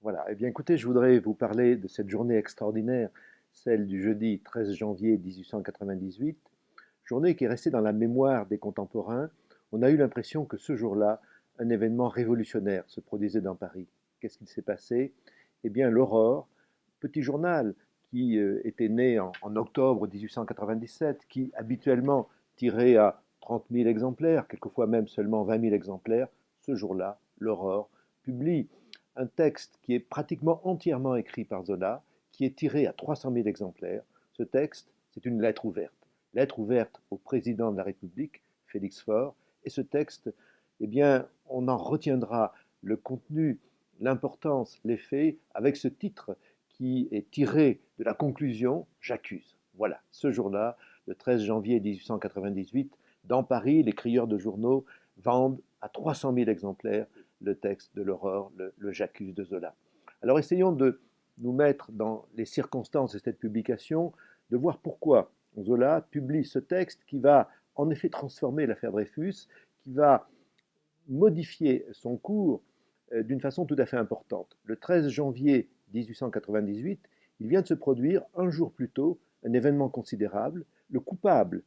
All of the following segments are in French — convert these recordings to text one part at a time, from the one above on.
Voilà. Eh bien, écoutez, je voudrais vous parler de cette journée extraordinaire, celle du jeudi 13 janvier 1898, journée qui est restée dans la mémoire des contemporains. On a eu l'impression que ce jour-là, un événement révolutionnaire se produisait dans Paris. Qu'est-ce qu'il s'est passé? Eh bien, l'Aurore, petit journal qui était né en octobre 1897, qui habituellement tirait à 30 000 exemplaires, quelquefois même seulement 20 000 exemplaires, ce jour-là, l'Aurore publie un texte qui est pratiquement entièrement écrit par Zola, qui est tiré à 300 000 exemplaires. Ce texte, c'est une lettre ouverte au président de la République, Félix Faure, et ce texte, eh bien, on en retiendra le contenu, l'importance, l'effet, avec ce titre qui est tiré de la conclusion J'accuse. Voilà, ce jour-là, le 13 janvier 1898, dans Paris, les crieurs de journaux vendent à 300 000 exemplaires le texte de l'Aurore, le J'accuse de Zola. Alors essayons de nous mettre dans les circonstances de cette publication, de voir pourquoi Zola publie ce texte qui va en effet transformer l'affaire Dreyfus, qui va modifier son cours d'une façon tout à fait importante. Le 13 janvier 1898, il vient de se produire un jour plus tôt un événement considérable. Le coupable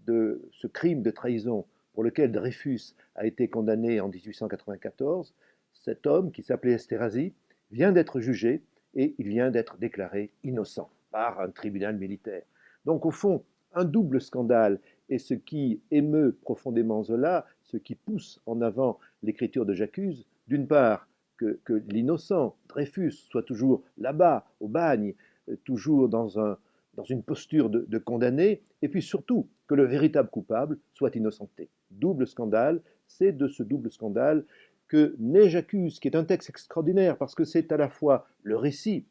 de ce crime de trahison pour lequel Dreyfus a été condamné en 1894, cet homme qui s'appelait Esterhazy, vient d'être jugé et il vient d'être déclaré innocent par un tribunal militaire. Donc au fond, un double scandale et ce qui émeut profondément Zola, ce qui pousse en avant l'écriture de J'accuse, d'une part, que l'innocent, Dreyfus, soit toujours là-bas, au bagne, toujours dans une posture de condamné, et puis surtout que le véritable coupable soit innocenté. Double scandale, c'est de ce double scandale que naît J'accuse, qui est un texte extraordinaire parce que c'est à la fois le récit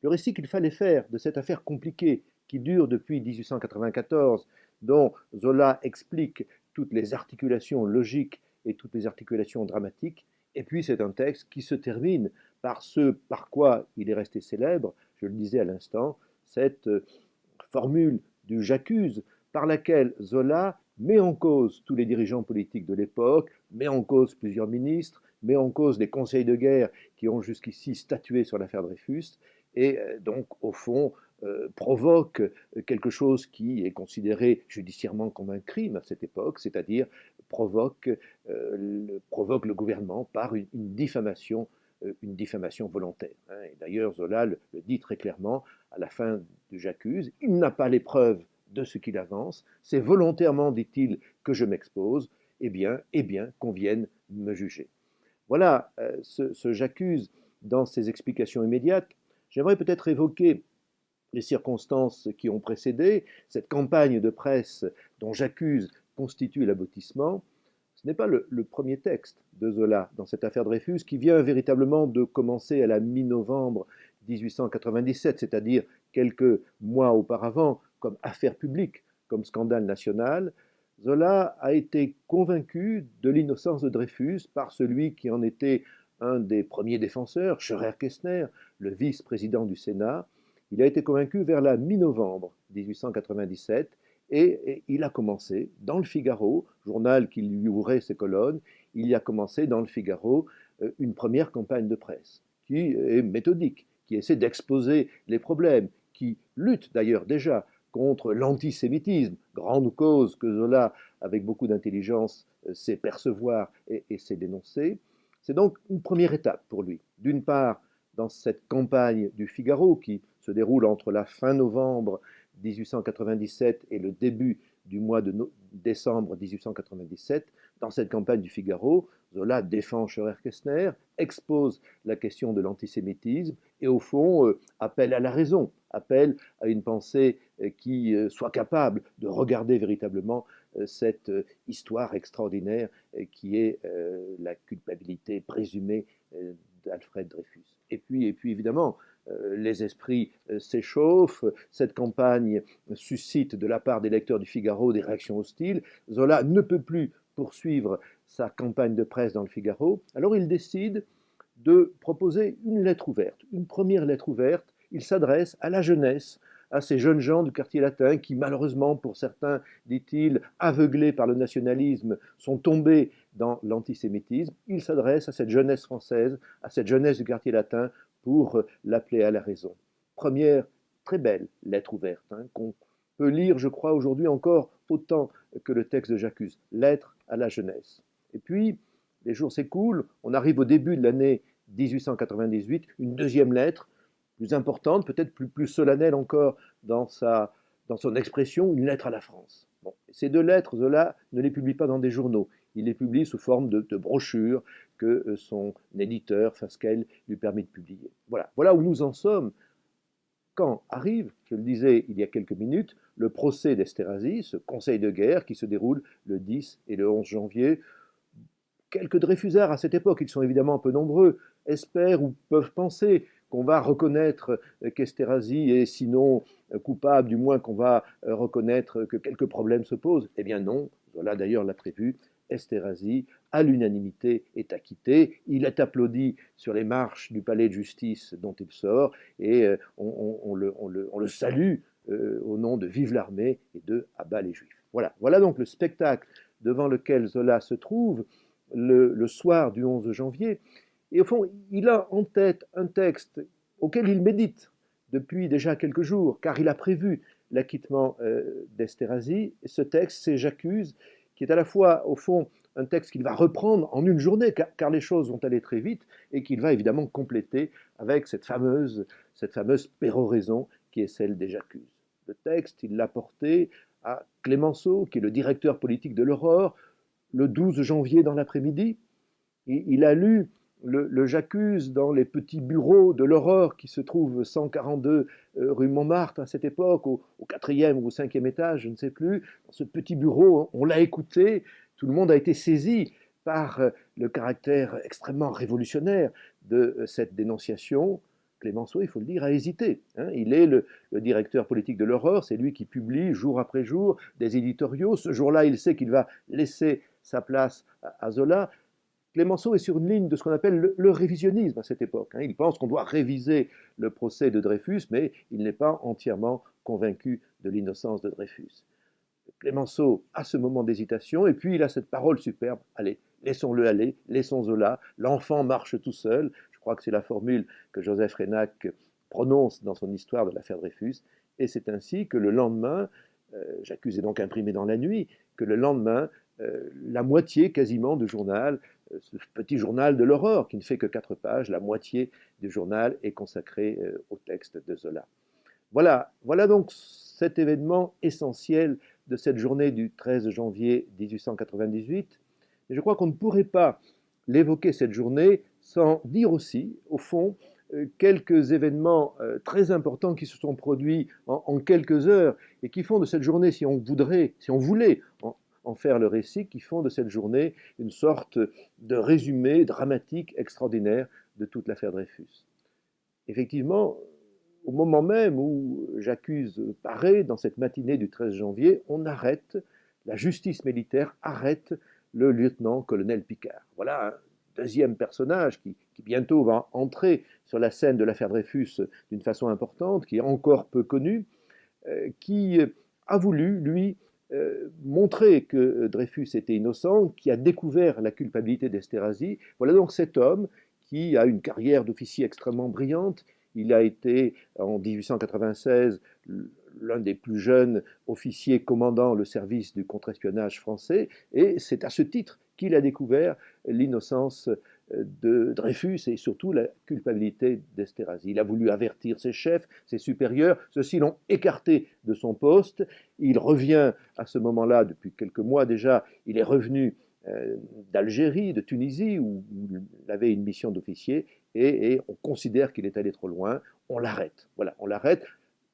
qu'il fallait faire de cette affaire compliquée qui dure depuis 1894, dont Zola explique toutes les articulations logiques et toutes les articulations dramatiques. Et puis c'est un texte qui se termine par ce par quoi il est resté célèbre, je le disais à l'instant, cette formule du j'accuse par laquelle Zola met en cause tous les dirigeants politiques de l'époque, met en cause plusieurs ministres, met en cause les conseils de guerre qui ont jusqu'ici statué sur l'affaire Dreyfus, et donc au fond provoque quelque chose qui est considéré judiciairement comme un crime à cette époque, c'est-à-dire provoque le gouvernement par une diffamation volontaire. Et d'ailleurs, Zola le dit très clairement à la fin du J'accuse, il n'a pas les preuves de ce qu'il avance, c'est volontairement, dit-il, que je m'expose, eh bien, qu'on vienne me juger. Voilà ce J'accuse dans ses explications immédiates. J'aimerais peut-être évoquer les circonstances qui ont précédé. Cette campagne de presse dont J'accuse constitue l'aboutissement. Ce n'est pas le premier texte de Zola dans cette affaire Dreyfus qui vient véritablement de commencer à la mi-novembre 1897, c'est-à-dire quelques mois auparavant, comme affaire publique, comme scandale national. Zola a été convaincu de l'innocence de Dreyfus par celui qui en était un des premiers défenseurs, Scheurer-Kestner, le vice-président du Sénat. Il a été convaincu vers la mi-novembre 1897 et il a commencé dans le Figaro, journal qui lui ouvrait ses colonnes, il y a commencé dans le Figaro une première campagne de presse qui est méthodique, qui essaie d'exposer les problèmes, qui lutte d'ailleurs déjà contre l'antisémitisme, grande cause que Zola, avec beaucoup d'intelligence, sait percevoir et sait dénoncer. C'est donc une première étape pour lui. D'une part, dans cette campagne du Figaro qui se déroule entre la fin novembre 1897 et le début du mois de décembre 1897, dans cette campagne du Figaro, Zola défend Scheurer-Kestner, expose la question de l'antisémitisme et au fond appelle à la raison, appelle à une pensée qui soit capable de regarder véritablement cette histoire extraordinaire qui est la culpabilité présumée d'Alfred Dreyfus. Et puis évidemment, les esprits s'échauffent, cette campagne suscite de la part des lecteurs du Figaro des réactions hostiles. Zola ne peut plus poursuivre sa campagne de presse dans le Figaro, alors il décide de proposer une lettre ouverte, une première lettre ouverte. Il s'adresse à la jeunesse, à ces jeunes gens du quartier latin qui, malheureusement, pour certains, dit-il, aveuglés par le nationalisme, sont tombés dans l'antisémitisme. Il s'adresse à cette jeunesse française, à cette jeunesse du quartier latin, pour l'appeler à la raison. Première très belle lettre ouverte, qu'on peut lire, je crois, aujourd'hui encore autant que le texte de J'accuse, lettre à la jeunesse. Et puis, les jours s'écoulent, on arrive au début de l'année 1898, une deuxième lettre, plus importante, peut-être plus solennelle encore dans son expression, une lettre à la France. Bon, ces deux lettres, Zola ne les publie pas dans des journaux, il les publie sous forme de brochures que son éditeur, Fasquelle, lui permet de publier. Voilà où nous en sommes quand arrive, je le disais il y a quelques minutes, le procès d'Esterhazy, ce conseil de guerre qui se déroule le 10 et le 11 janvier. Quelques Dreyfusards à cette époque, ils sont évidemment un peu nombreux, espèrent ou peuvent penser qu'on va reconnaître qu'Esterhazy est sinon coupable, du moins qu'on va reconnaître que quelques problèmes se posent. Eh bien non, Zola d'ailleurs l'a prévu, Esterhazy, à l'unanimité, est acquitté. Il est applaudi sur les marches du palais de justice dont il sort et on le salue au nom de Vive l'armée et de À bas les Juifs. Voilà donc le spectacle devant lequel Zola se trouve le soir du 11 janvier. Et au fond, il a en tête un texte auquel il médite depuis déjà quelques jours, car il a prévu l'acquittement d'Esterhazy. Ce texte, c'est J'accuse, qui est à la fois, au fond, un texte qu'il va reprendre en une journée, car les choses vont aller très vite, et qu'il va évidemment compléter avec cette fameuse péroraison qui est celle des J'accuse. Le texte, il l'a porté à Clémenceau, qui est le directeur politique de l'Aurore, le 12 janvier dans l'après-midi. Il a lu le J'accuse dans les petits bureaux de l'Aurore qui se trouvent 142 rue Montmartre à cette époque, au 4e ou au 5e étage, je ne sais plus. Dans ce petit bureau, on l'a écouté, tout le monde a été saisi par le caractère extrêmement révolutionnaire de cette dénonciation. Clémenceau, il faut le dire, a hésité. Il est le directeur politique de l'Aurore, c'est lui qui publie jour après jour des éditoriaux. Ce jour-là, il sait qu'il va laisser sa place à Zola. Clémenceau est sur une ligne de ce qu'on appelle le révisionnisme à cette époque. Il pense qu'on doit réviser le procès de Dreyfus, mais il n'est pas entièrement convaincu de l'innocence de Dreyfus. Clémenceau a ce moment d'hésitation, et puis il a cette parole superbe, allez, laissons-le aller, laissons Zola, l'enfant marche tout seul. Je crois que c'est la formule que Joseph Reynac prononce dans son histoire de l'affaire Dreyfus, et c'est ainsi que le lendemain, J'accuse est donc imprimé dans la nuit, que le lendemain, la moitié quasiment du journal, ce petit journal de l'Aurore qui ne fait que 4 pages, la moitié du journal est consacrée au texte de Zola. Voilà donc cet événement essentiel de cette journée du 13 janvier 1898. Et je crois qu'on ne pourrait pas l'évoquer cette journée sans dire aussi, au fond, quelques événements très importants qui se sont produits en quelques heures et qui font de cette journée, si on voulait en faire le récit, qui font de cette journée une sorte de résumé dramatique extraordinaire de toute l'affaire Dreyfus. Effectivement, au moment même où J'accuse paraît, dans cette matinée du 13 janvier, on arrête, la justice militaire arrête le lieutenant-colonel Picquart. Voilà un deuxième personnage qui bientôt va entrer sur la scène de l'affaire Dreyfus d'une façon importante, qui est encore peu connu, qui a voulu, lui, montrer que Dreyfus était innocent, qui a découvert la culpabilité d'Esterhazy. Voilà donc cet homme qui a une carrière d'officier extrêmement brillante. Il a été, en 1896, l'un des plus jeunes officiers commandant le service du contre-espionnage français, et c'est à ce titre qu'il a découvert l'innocence de Dreyfus et surtout la culpabilité d'Esterhazy. Il a voulu avertir ses chefs, ses supérieurs, ceux-ci l'ont écarté de son poste. Il revient à ce moment-là, depuis quelques mois déjà, il est revenu d'Algérie, de Tunisie, où il avait une mission d'officier, et on considère qu'il est allé trop loin, on l'arrête. Voilà, on l'arrête.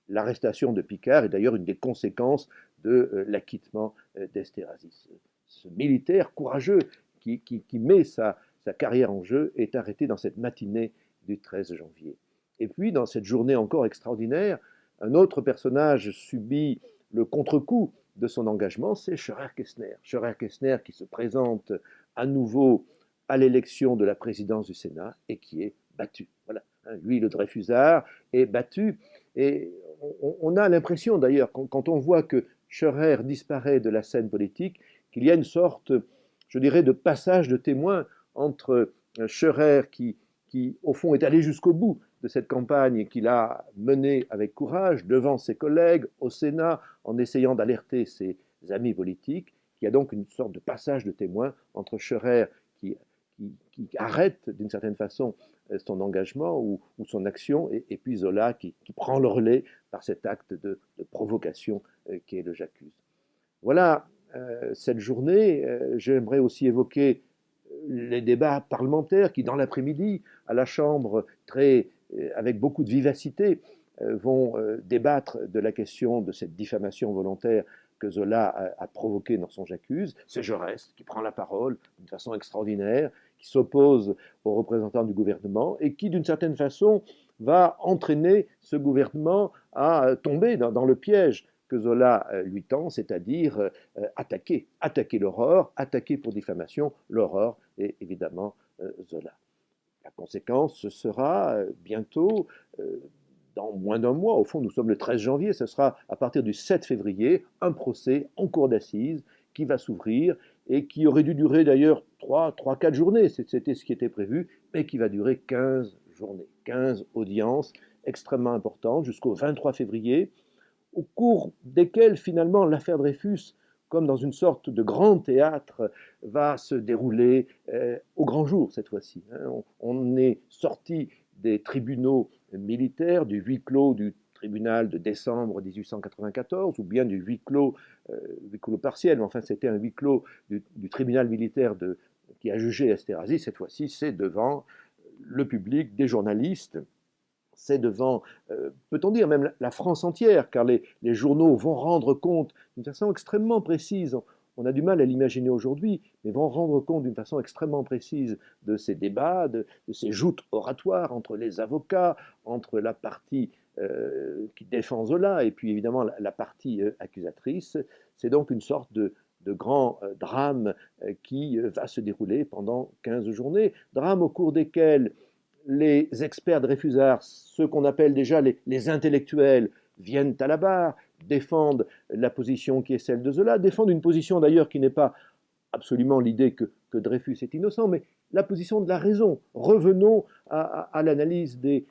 L'arrestation de Picquart est d'ailleurs une des conséquences de l'acquittement d'Esterhazy. Ce militaire courageux qui met sa carrière en jeu est arrêté dans cette matinée du 13 janvier. Et puis, dans cette journée encore extraordinaire, un autre personnage subit le contre-coup de son engagement, c'est Scheurer-Kestner. Scheurer-Kestner qui se présente à nouveau à l'élection de la présidence du Sénat et qui est battu. Voilà. Lui, le Dreyfusard, est battu. Et on a l'impression d'ailleurs, quand on voit que Scheurer disparaît de la scène politique, qu'il y a une sorte je dirais, de passage de témoin entre Scheurer qui, au fond, est allé jusqu'au bout de cette campagne qu'il a menée avec courage devant ses collègues au Sénat en essayant d'alerter ses amis politiques, qui a donc une sorte de passage de témoin entre Scheurer qui arrête d'une certaine façon son engagement ou son action, et puis Zola qui prend le relais par cet acte de provocation qui est le J'accuse. Voilà, cette journée, j'aimerais aussi évoquer les débats parlementaires qui, dans l'après-midi, à la Chambre, avec beaucoup de vivacité, vont débattre de la question de cette diffamation volontaire que Zola a provoquée dans son J'accuse. C'est Jaurès qui prend la parole d'une façon extraordinaire, qui s'oppose aux représentants du gouvernement et qui, d'une certaine façon, va entraîner ce gouvernement à tomber dans le piège que Zola lui tend, c'est-à-dire attaquer l'Aurore, attaquer pour diffamation l'Aurore et évidemment Zola. La conséquence, ce sera bientôt, dans moins d'un mois, au fond nous sommes le 13 janvier, ce sera à partir du 7 février, un procès en cour d'assises qui va s'ouvrir et qui aurait dû durer d'ailleurs 3-4 journées, c'était ce qui était prévu, mais qui va durer 15 journées, 15 audiences extrêmement importantes jusqu'au 23 février, au cours desquelles finalement l'affaire Dreyfus, comme dans une sorte de grand théâtre, va se dérouler au grand jour cette fois-ci. On est sorti des tribunaux militaires, du huis clos du tribunal de décembre 1894, ou bien du huis clos partiel, mais enfin c'était un huis clos du tribunal militaire qui a jugé Esterhazy. Cette fois-ci, c'est devant le public, des journalistes, c'est devant, peut-on dire, même la France entière, car les journaux vont rendre compte d'une façon extrêmement précise, on a du mal à l'imaginer aujourd'hui, mais vont rendre compte d'une façon extrêmement précise de ces débats, de ces joutes oratoires entre les avocats, entre la partie qui défend Zola et puis évidemment la partie accusatrice. C'est donc une sorte de grand drame qui va se dérouler pendant 15 journées, drame au cours desquels les experts dreyfusards, ceux qu'on appelle déjà les intellectuels, viennent à la barre, défendent la position qui est celle de Zola, défendent une position d'ailleurs qui n'est pas absolument l'idée que Dreyfus est innocent, mais la position de la raison. Revenons à l'analyse des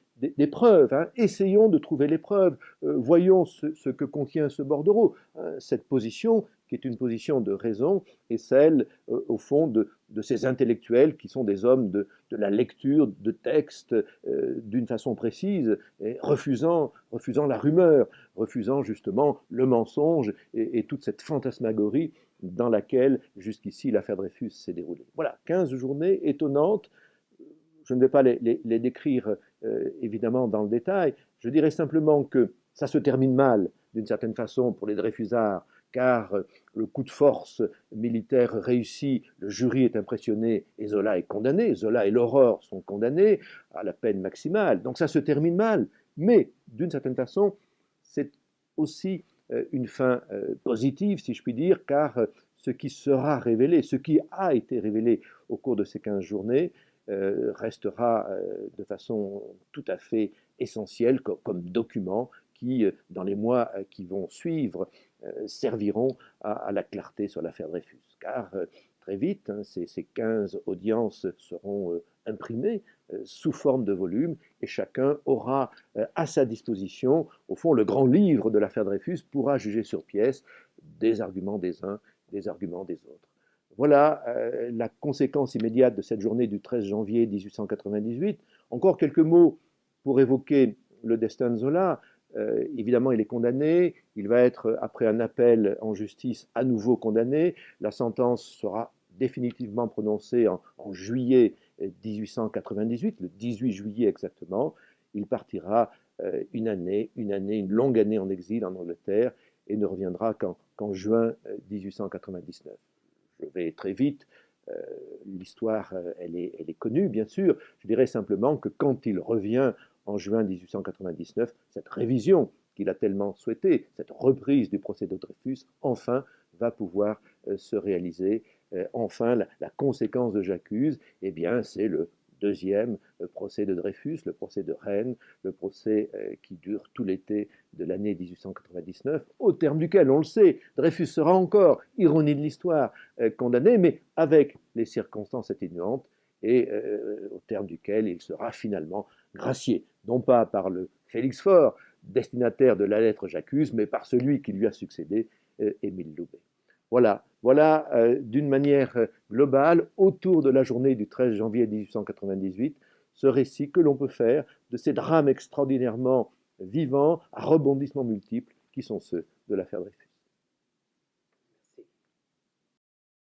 preuves, hein. Essayons de trouver les preuves, voyons ce que contient ce bordereau. Cette position, qui est une position de raison, est celle, au fond, de ces intellectuels qui sont des hommes de la lecture de textes d'une façon précise, et refusant la rumeur, refusant justement le mensonge et toute cette fantasmagorie dans laquelle, jusqu'ici, l'affaire Dreyfus s'est déroulée. Voilà, 15 journées étonnantes. Je ne vais pas les décrire évidemment dans le détail. Je dirais simplement que ça se termine mal, d'une certaine façon, pour les Dreyfusards, car le coup de force militaire réussit, le jury est impressionné et Zola est condamné. Zola et l'Aurore sont condamnés à la peine maximale. Donc ça se termine mal, mais d'une certaine façon, c'est aussi une fin positive, si je puis dire, car ce qui sera révélé, ce qui a été révélé au cours de ces 15 journées, restera de façon tout à fait essentielle comme document qui, dans les mois qui vont suivre, serviront à la clarté sur l'affaire Dreyfus. Car très vite, hein, ces 15 audiences seront imprimées sous forme de volume et chacun aura à sa disposition, au fond, le grand livre de l'affaire Dreyfus pourra juger sur pièce des arguments des uns, des arguments des autres. Voilà la conséquence immédiate de cette journée du 13 janvier 1898. Encore quelques mots pour évoquer le destin de Zola. Évidemment, il est condamné, il va être, après un appel en justice, à nouveau condamné. La sentence sera définitivement prononcée en juillet 1898, le 18 juillet exactement. Il partira une longue année en exil en Angleterre et ne reviendra qu'en juin 1899. Je vais très vite, l'histoire, elle est connue, bien sûr. Je dirais simplement que quand il revient en juin 1899, cette révision qu'il a tellement souhaitée, cette reprise du procès de Dreyfus, enfin va pouvoir se réaliser. Enfin, la conséquence de J'accuse, eh bien, c'est le deuxième procès de Dreyfus, le procès de Rennes, le procès qui dure tout l'été de l'année 1899, au terme duquel, on le sait, Dreyfus sera encore, ironie de l'histoire, condamné, mais avec les circonstances atténuantes, et au terme duquel il sera finalement gracié, non pas par le Félix Faure, destinataire de la lettre J'accuse, mais par celui qui lui a succédé, Émile Loubet. Voilà d'une manière globale, autour de la journée du 13 janvier 1898, ce récit que l'on peut faire de ces drames extraordinairement vivants, à rebondissements multiples, qui sont ceux de l'affaire Dreyfus.